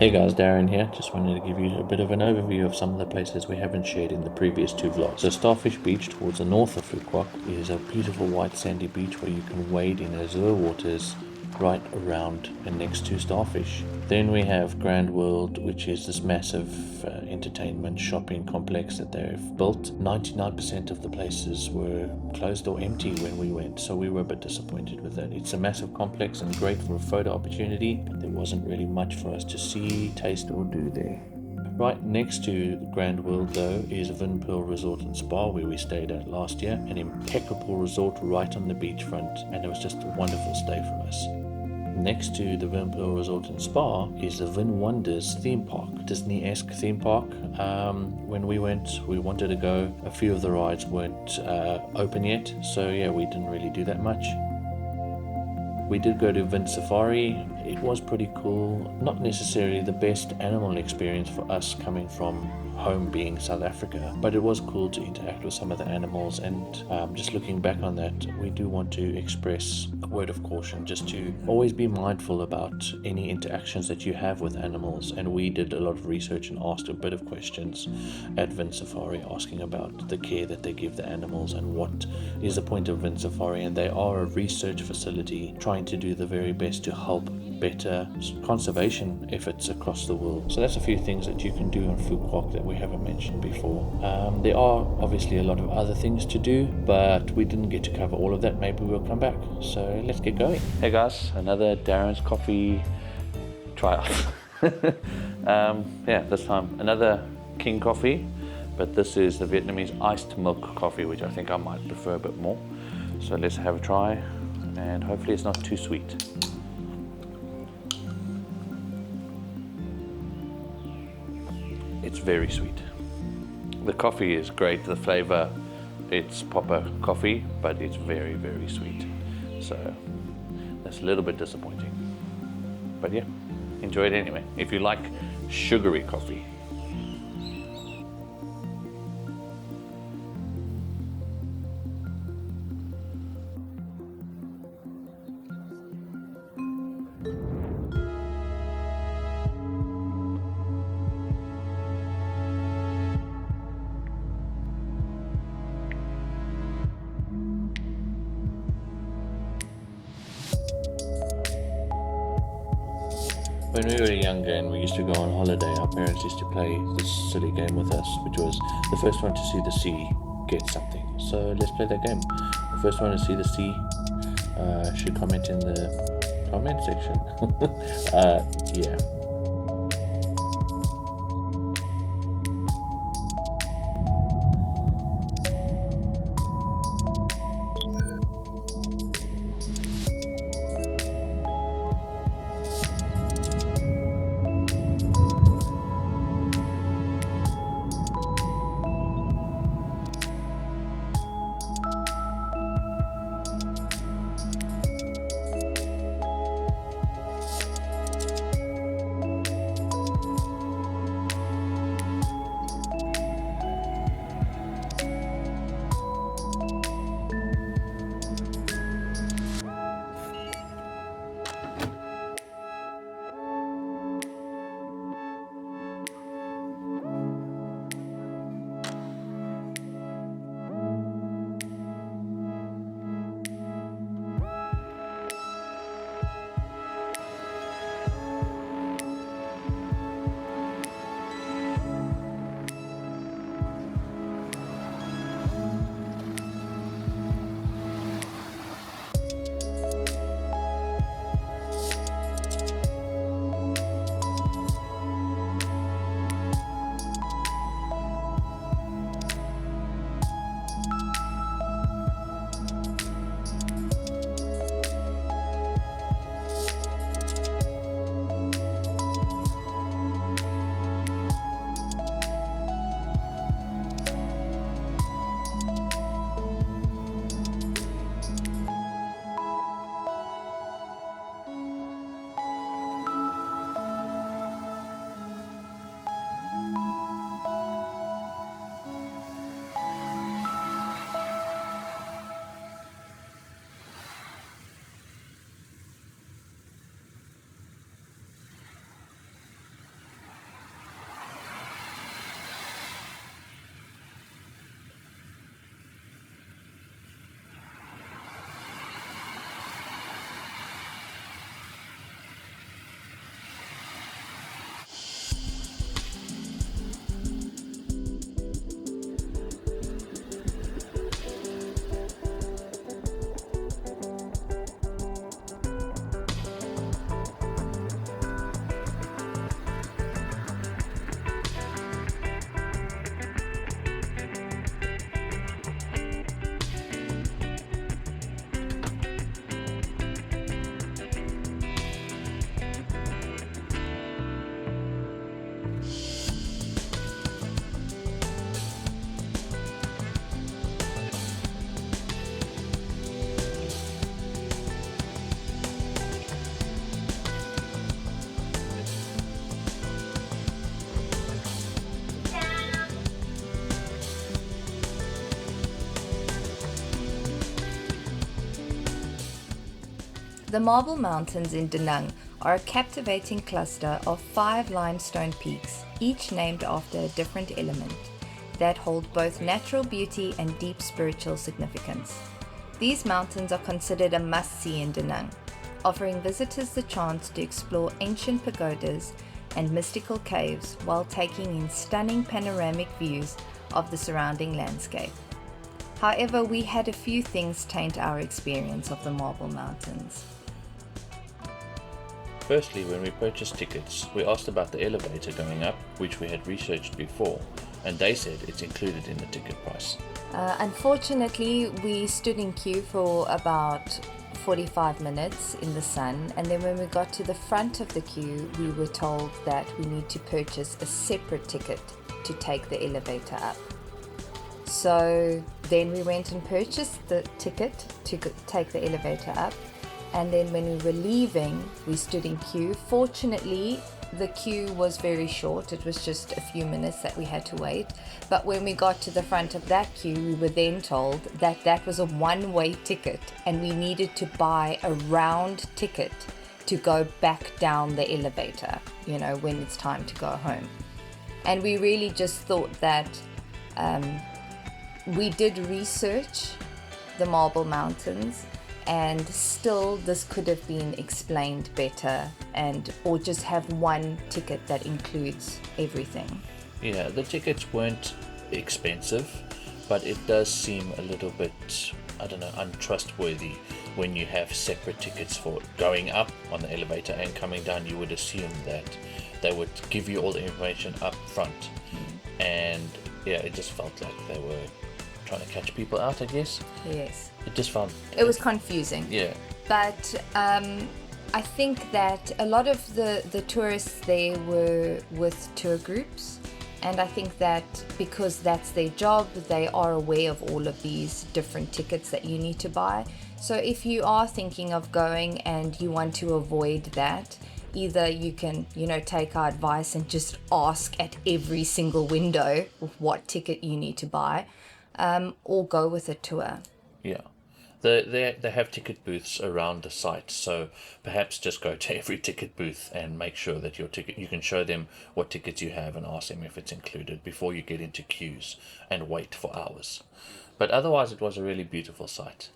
Hey guys, Darren here. Just wanted to give you a bit of an overview of some of the places we haven't shared in the previous two vlogs. So Starfish Beach towards the north of Phu Quoc is a beautiful white sandy beach where you can wade in azure waters right around and next to Starfish. Then we have Grand World, which is this massive entertainment shopping complex that they've built. 99% of the places were closed or empty when we went, so we were a bit disappointed with that. It's a massive complex and great for a photo opportunity, but there wasn't really much for us to see, taste, or do there. Right next to Grand World, though, is Vin Pearl Resort and Spa, where we stayed at last year. An impeccable resort right on the beachfront, and it was just a wonderful stay for us. Next to the Vin Pearl Resort and Spa is the Vin Wonders theme park, Disney-esque theme park. When we went, we wanted to go. A few of the rides weren't open yet, so yeah, we didn't really do that much. We did go to Vin Safari. It was pretty cool. Not necessarily the best animal experience for us coming from home being South Africa, but it was cool to interact with some of the animals. And just looking back on that, we do want to express a word of caution just to always be mindful about any interactions that you have with animals. And we did a lot of research and asked a bit of questions at Vin Safari, asking about the care that they give the animals and what is the point of Vin Safari. And they are a research facility trying to do the very best to help better conservation efforts across the world. So that's a few things that you can do in Phu Quoc that we haven't mentioned before. There are obviously a lot of other things to do, but we didn't get to cover all of that. Maybe we'll come back. So let's get going. Hey guys, another Darren's coffee tryout. This time another King coffee, but this is the Vietnamese iced milk coffee, which I think I might prefer a bit more. So let's have a try, and hopefully it's not too sweet. It's very sweet. The coffee is great, the flavor, it's proper coffee, but it's very, very sweet. So that's a little bit disappointing. But yeah, enjoy it anyway. If you like sugary coffee. When we were younger and we used to go on holiday, our parents used to play this silly game with us, which was the first one to see the sea gets something. So let's play that game. The first one to see the sea should comment in the comment section. Yeah. The Marble Mountains in Da Nang are a captivating cluster of 5 limestone peaks, each named after a different element, that hold both natural beauty and deep spiritual significance. These mountains are considered a must-see in Da Nang, offering visitors the chance to explore ancient pagodas and mystical caves while taking in stunning panoramic views of the surrounding landscape. However, we had a few things taint our experience of the Marble Mountains. Firstly, when we purchased tickets, we asked about the elevator going up, which we had researched before, and they said it's included in the ticket price. Unfortunately, we stood in queue for about 45 minutes in the sun, and then when we got to the front of the queue, we were told that we need to purchase a separate ticket to take the elevator up. So then we went and purchased the ticket to take the elevator up, and then when we were leaving, we stood in queue. Fortunately, the queue was very short. It was just a few minutes that we had to wait. But when we got to the front of that queue, we were then told that that was a one-way ticket and we needed to buy a round ticket to go back down the elevator, when it's time to go home. And we really just thought that we did research the Marble Mountains, and still this could have been explained better, or just have one ticket that includes everything. Yeah, the tickets weren't expensive, but it does seem a little bit, untrustworthy when you have separate tickets for going up on the elevator and coming down. You would assume that they would give you all the information up front. And yeah, it just felt like they were trying to catch people out, I guess. Yes. It was confusing. Yeah. But I think that a lot of the tourists there were with tour groups, and I think that because that's their job, they are aware of all of these different tickets that you need to buy. So if you are thinking of going and you want to avoid that, either you can, take our advice and just ask at every single window what ticket you need to buy, or go with a tour. Yeah. They have ticket booths around the site, so perhaps just go to every ticket booth and make sure that your ticket, you can show them what tickets you have and ask them if it's included before you get into queues and wait for hours. But otherwise, it was a really beautiful site.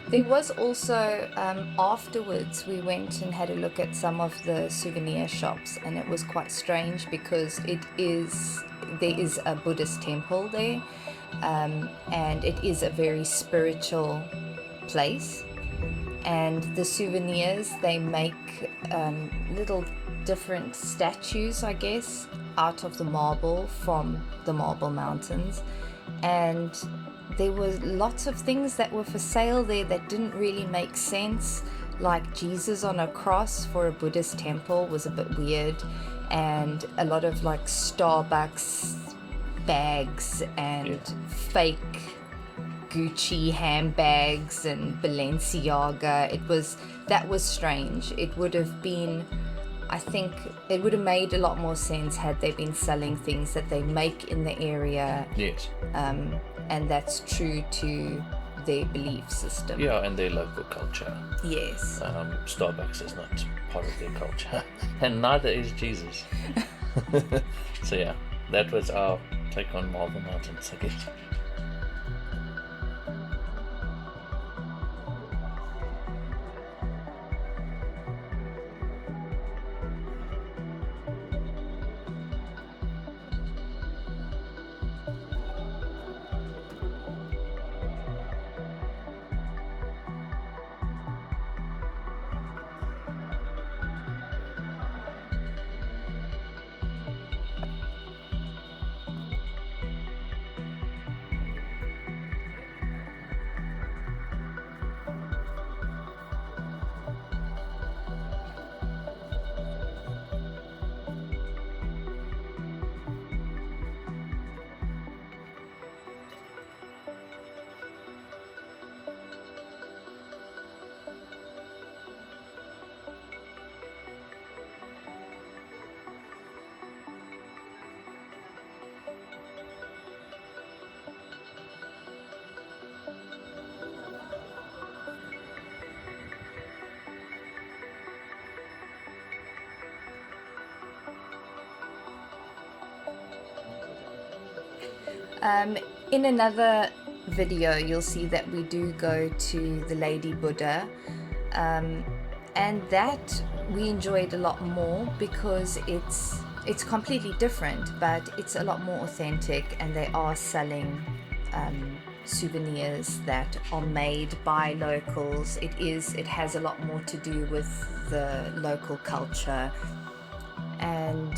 There was also, afterwards, we went and had a look at some of the souvenir shops, and it was quite strange because there is a Buddhist temple there, and it is a very spiritual place. And the souvenirs, they make little different statues, I guess, out of the marble from the Marble Mountains. And there were lots of things that were for sale there that didn't really make sense, like Jesus on a cross for a Buddhist temple was a bit weird, and a lot of like Starbucks bags and fake Gucci handbags and Balenciaga. That was strange. It would have been, I think it would have made a lot more sense had they been selling things that they make in the area. Yes. And that's true to their belief system. Yeah, and their local culture. Yes. Starbucks is not part of their culture, and neither is Jesus. So yeah, that was our take on Marble Mountains, I guess. In another video, you'll see that we do go to the Lady Buddha, and that we enjoyed a lot more because it's completely different, but it's a lot more authentic, and they are selling souvenirs that are made by locals. It has a lot more to do with the local culture, and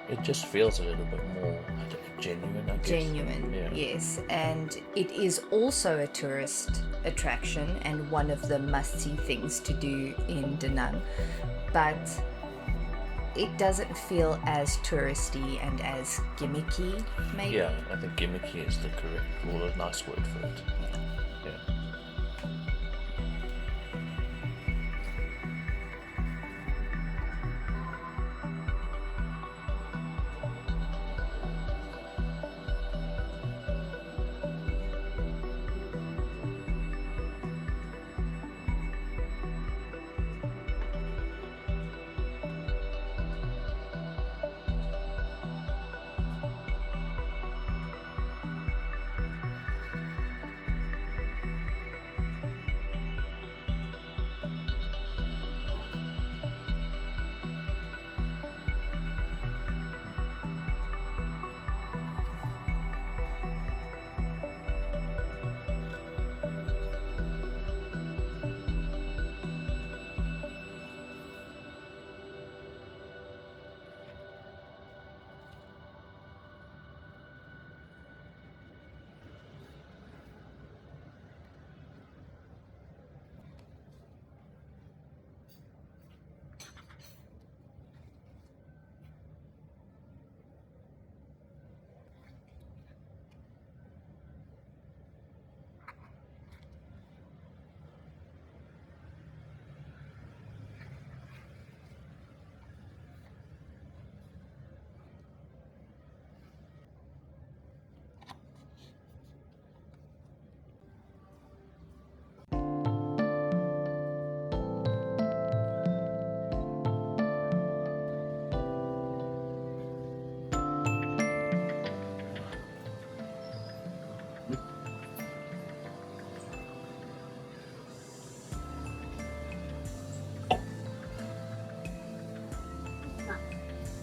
It just feels a little bit more, I don't know, genuine, I guess. genuine, Yeah. yes. And it is also a tourist attraction and one of the must-see things to do in Da Nang, but it doesn't feel as touristy and as gimmicky, maybe. Yeah, I think gimmicky is the correct, or a nice word for it. Yeah.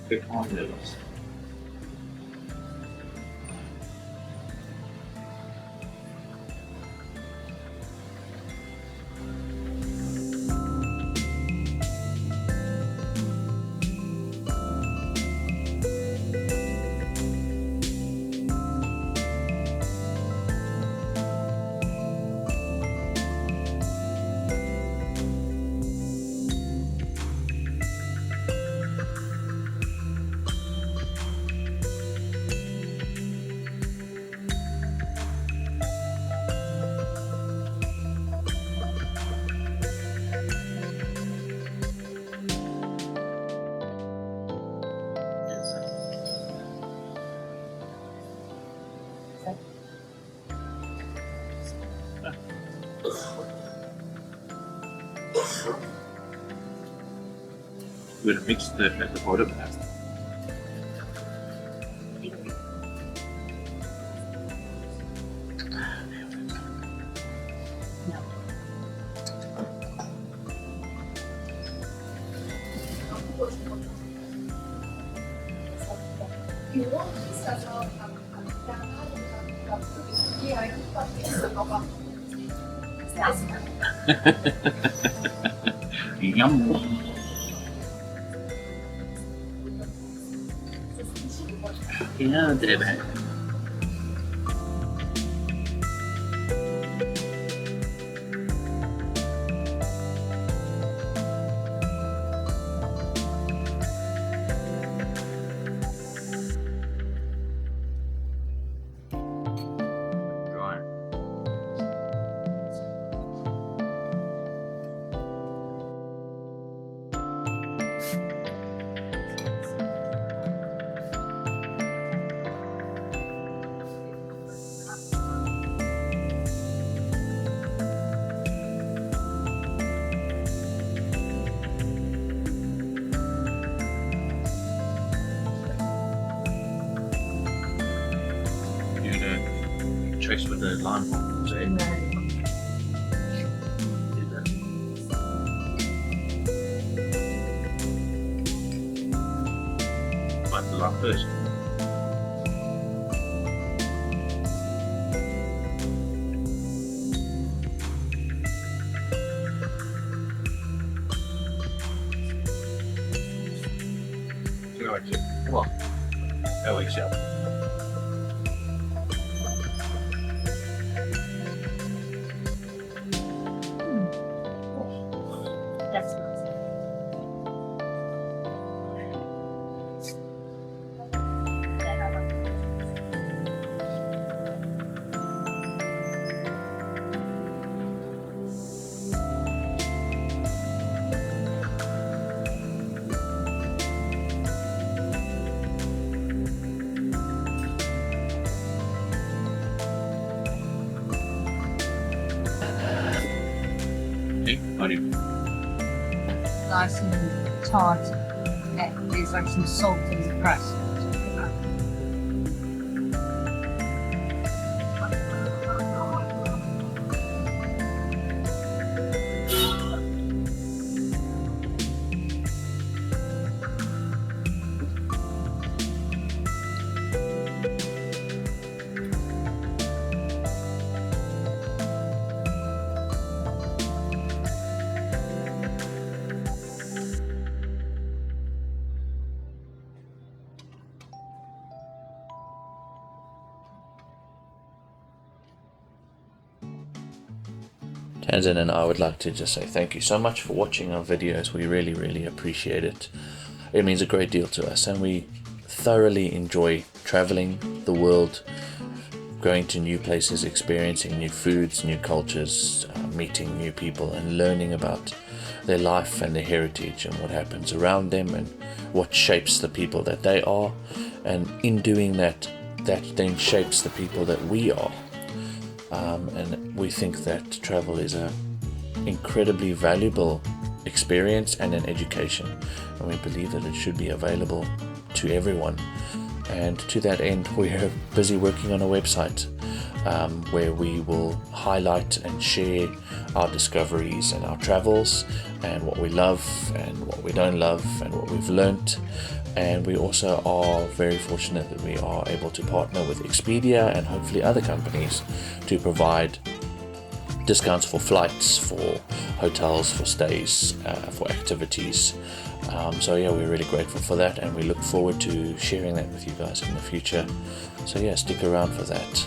Pecan noodles. We're going to mix at the bottom now. Yum. Yeah, David. trace with the line. So it, like the line first. Come on. Go yourself. That's nice. Hey, buddy. Nice and tart. And there's like some salt in the crust. Tanzan and I would like to just say thank you so much for watching our videos. We really appreciate it. It means a great deal to us, and we thoroughly enjoy traveling the world, going to new places, experiencing new foods, new cultures, meeting new people, and learning about their life and their heritage and what happens around them and what shapes the people that they are. And in doing that, that then shapes the people that we are. And we think that travel is an incredibly valuable experience and an education, and we believe that it should be available to everyone. And to that end, we're busy working on a website where we will highlight and share our discoveries and our travels and what we love and what we don't love and what we've learnt. And we also are very fortunate that we are able to partner with Expedia and hopefully other companies to provide discounts for flights, for hotels, for stays, for activities. So yeah, we're really grateful for that, and we look forward to sharing that with you guys in the future. So yeah, stick around for that,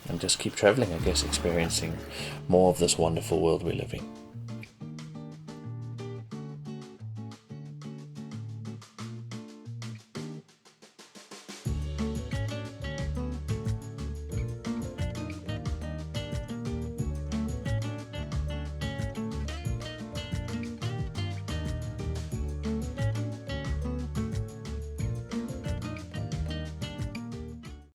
and just keep traveling, I guess, experiencing more of this wonderful world we live in.